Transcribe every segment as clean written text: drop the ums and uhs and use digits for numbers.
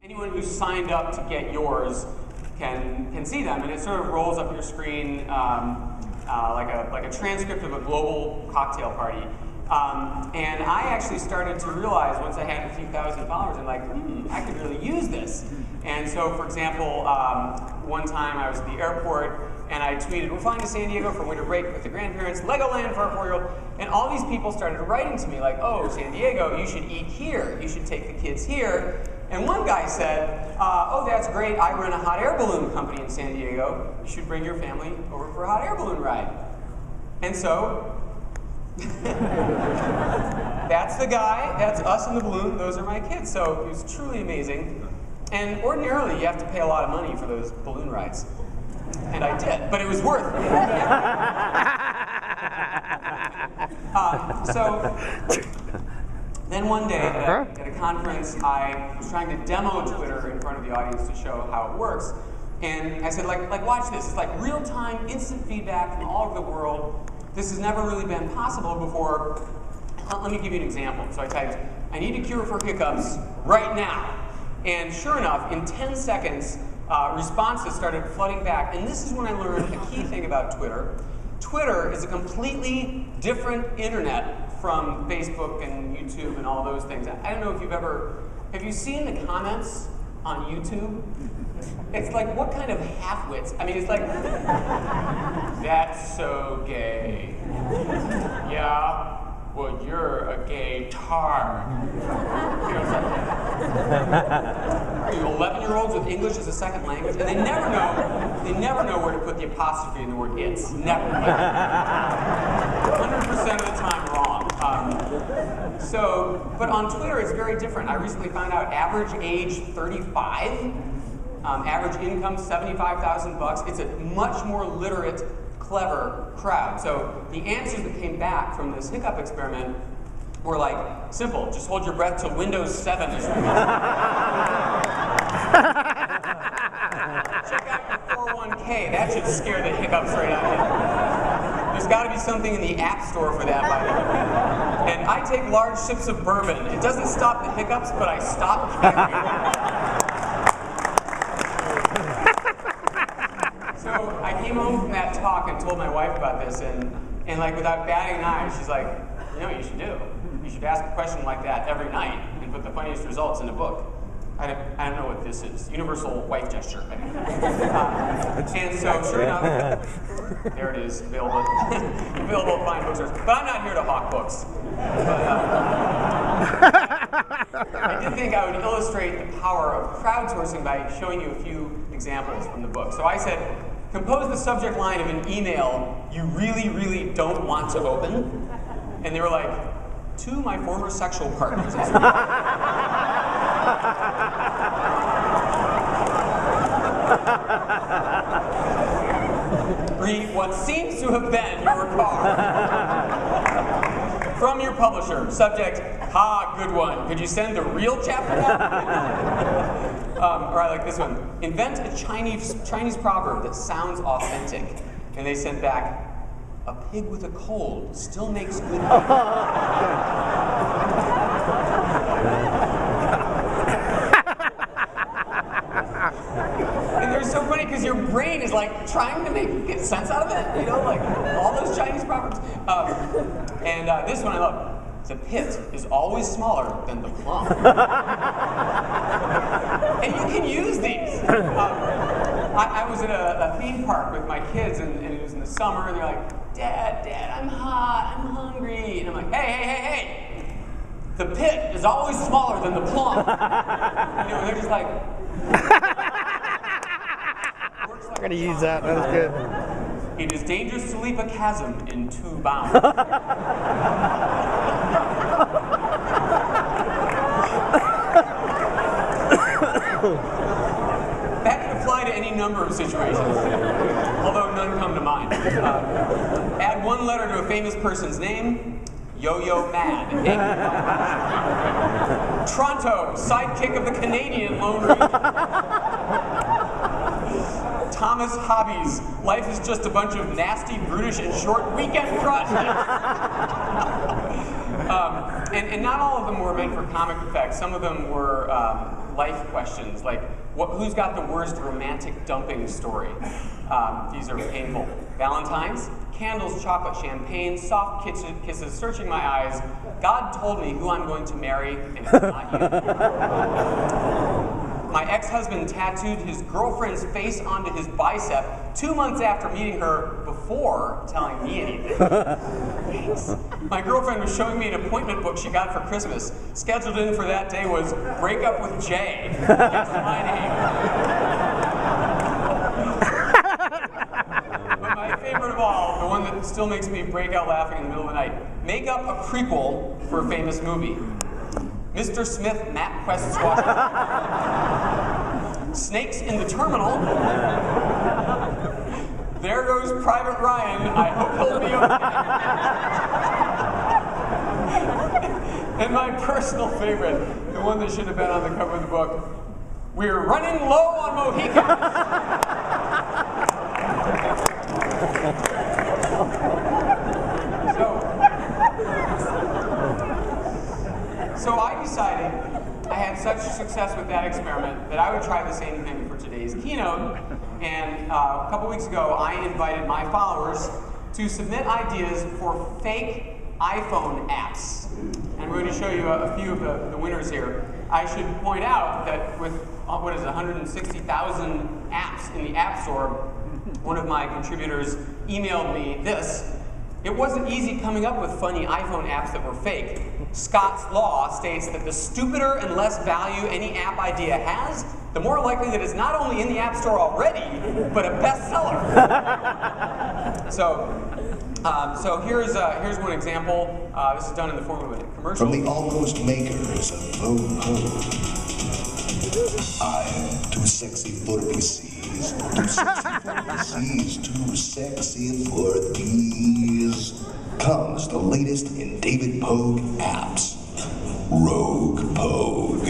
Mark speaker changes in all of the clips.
Speaker 1: Anyone who signed up to get yours can see them, and it sort of rolls up your screen like a transcript of a global cocktail party. And I actually started to realize once I had a few thousand followers, I'm like, I could really use this. And so, for example, one time I was at the airport and I tweeted, we're flying to San Diego for winter break with the grandparents, Legoland for our 4-year-old. And all these people started writing to me like, oh, San Diego, you should eat here. You should take the kids here. And one guy said, oh, that's great. I run a hot air balloon company in San Diego. You should bring your family over for a hot air balloon ride. And so, that's the guy, that's us in the balloon, those are my kids. So it was truly amazing. And ordinarily, you have to pay a lot of money for those balloon rides. And I did, but it was worth it. Then one day at a conference, I was trying to demo Twitter in front of the audience to show how it works. And I said, like watch this. It's like real-time, instant feedback from all over the world. This has never really been possible before. Let me give you an example. So I typed, I need a cure for hiccups right now. And sure enough, in 10 seconds, responses started flooding back. And this is when I learned a key thing about Twitter. Twitter is a completely different internet from Facebook and YouTube and all those things. I don't know if have you seen the comments on YouTube? It's like, what kind of half-wits? I mean, it's like, that's so gay. Yeah, well, you're a gay tar. You know, are you 11-year-olds with English as a second language? And they never know where to put the apostrophe in the word it's. Never. 100% of the time wrong. But on Twitter, it's very different. I recently found out average age 35, average income $75,000. It's a much more literate, clever crowd. So the answers that came back from this hiccup experiment were like, simple, just hold your breath till Windows 7 is released. Check out your 401k, that should scare the hiccups right out of you. There's got to be something in the App Store for that, by the way. And I take large sips of bourbon. It doesn't stop the hiccups, but I stop carrying them. So I came home from that talk and told my wife about this, and like without batting an eye, she's like, you know what you should do? You should ask a question like that every night and put the funniest results in a book. I don't know what this is. Universal wife gesture. And so, sure enough, there it is, available at fine bookstores. But I'm not here to hawk books. I did think I would illustrate the power of crowdsourcing by showing you a few examples from the book. So I said, compose the subject line of an email you really, really don't want to open. And they were like, to my former sexual partners. Read what seems to have been your car. From your publisher. Subject, good one. Could you send the real chapter now? Or I like this one. Invent a Chinese proverb that sounds authentic. And they sent back, a pig with a cold still makes good meat. And they're so funny because your brain is like trying to get sense out of it, you know, like all those Chinese proverbs. And this one I love. The pit is always smaller than the plum. And you can use these. I was at a theme park with my kids, and it was in the summer, and they're like, Dad, I'm hot, I'm hungry. And I'm like, hey. The pit is always smaller than the plum. You know, and they're just like,
Speaker 2: I'm going to use that. That was good.
Speaker 1: It is dangerous to leap a chasm in 2 bounds. That can apply to any number of situations, although none come to mind. Add 1 letter to a famous person's name. Yo-Yo Mad. Toronto, sidekick of the Canadian Lone Ranger. Thomas Hobbies. Life is just a bunch of nasty, brutish, and short weekend projects. And not all of them were meant for comic effects. Some of them were life questions, like who's got the worst romantic dumping story? These are painful. Valentine's, candles, chocolate, champagne, soft kisses, searching my eyes. God told me who I'm going to marry, and it's not you. My ex-husband tattooed his girlfriend's face onto his bicep 2 months after meeting her before telling me anything. Thanks. My girlfriend was showing me an appointment book she got for Christmas. Scheduled in for that day was Break Up with Jay. That's my name. But my favorite of all, the one that still makes me break out laughing in the middle of the night, make up a prequel for a famous movie. Mr. Smith, MapQuest's Washington. Snakes in the terminal. There goes Private Ryan. I hope he'll be okay. And my personal favorite, the one that should have been on the cover of the book, we're running low on Mohicans. So I decided I had such success with that experiment that I would try the same thing for today's keynote. And a couple weeks ago, I invited my followers to submit ideas for fake iPhone apps. And I'm going to show you a few of the winners here. I should point out that with, 160,000 apps in the App Store, one of my contributors emailed me this. It wasn't easy coming up with funny iPhone apps that were fake. Scott's law states that the stupider and less value any app idea has, the more likely that it's not only in the App Store already, but a bestseller. So here's one example. This is done in the form of a commercial.
Speaker 3: From the almost makers of Pogue, I'm too sexy for PCs, too sexy for PCs, too sexy for these. Comes the latest in David Pogue apps, Rogue Pogue.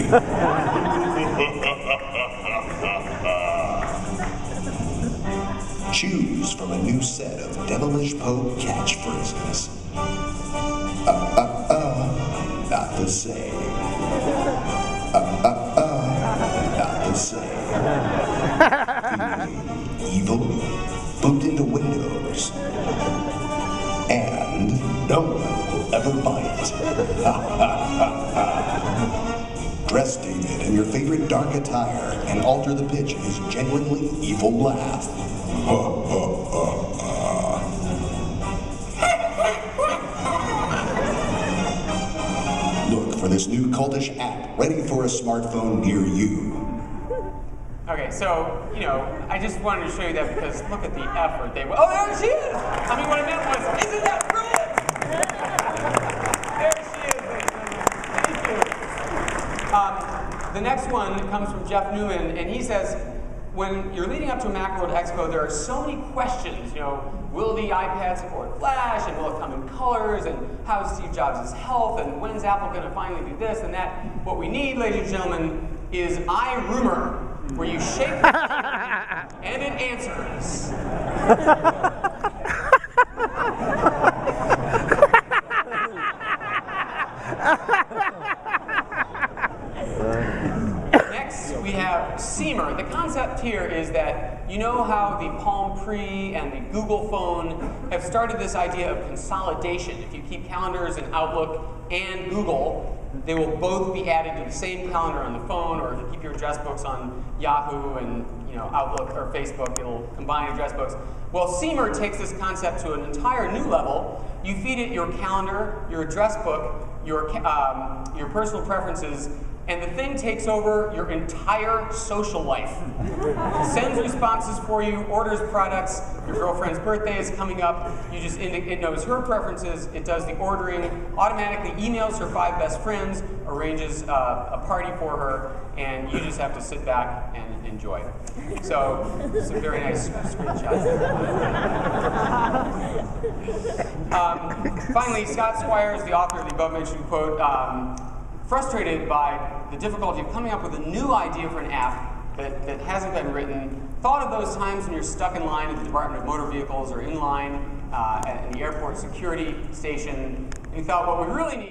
Speaker 3: Choose from a new set of devilish Pogue catchphrases. Not the same. Not the same. Feeling evil, booked into Windows. And no one will ever bite. Dress David in your favorite dark attire and alter the pitch of his genuinely evil laugh. Look for this new cultish app ready for a smartphone near you.
Speaker 1: Okay, so, I just wanted to show you that because look at the effort they went. Oh, there she is! I mean, what I meant was, isn't that brilliant? There she is, ladies and gentlemen. Thank you. The next one comes from Jeff Newman, and he says, when you're leading up to a MacWorld Expo, there are so many questions. Will the iPad support Flash, and will it come in colors, and how's Steve Jobs' health, and when's Apple going to finally do this and that? What we need, ladies and gentlemen, is iRumor, where you shake the and it answers. Next, we have Seamer. The concept here is that you know how the Palm Pre and the Google phone have started this idea of consolidation. If you keep calendars in Outlook and Google, they will both be added to the same calendar on the phone, or if you keep your address books on Yahoo and Outlook or Facebook, it'll combine address books. Well, Seamer takes this concept to an entire new level. You feed it your calendar, your address book, your personal preferences, and the thing takes over your entire social life. Sends responses for you, orders products, your girlfriend's birthday is coming up, it knows her preferences, it does the ordering, automatically emails her 5 best friends, arranges a party for her, and you just have to sit back and enjoy. So, some very nice screenshots. Finally, Scott Squires, the author of the above-mentioned quote, frustrated by the difficulty of coming up with a new idea for an app that hasn't been written, thought of those times when you're stuck in line at the Department of Motor Vehicles or in line at the airport security station, and he thought what we really need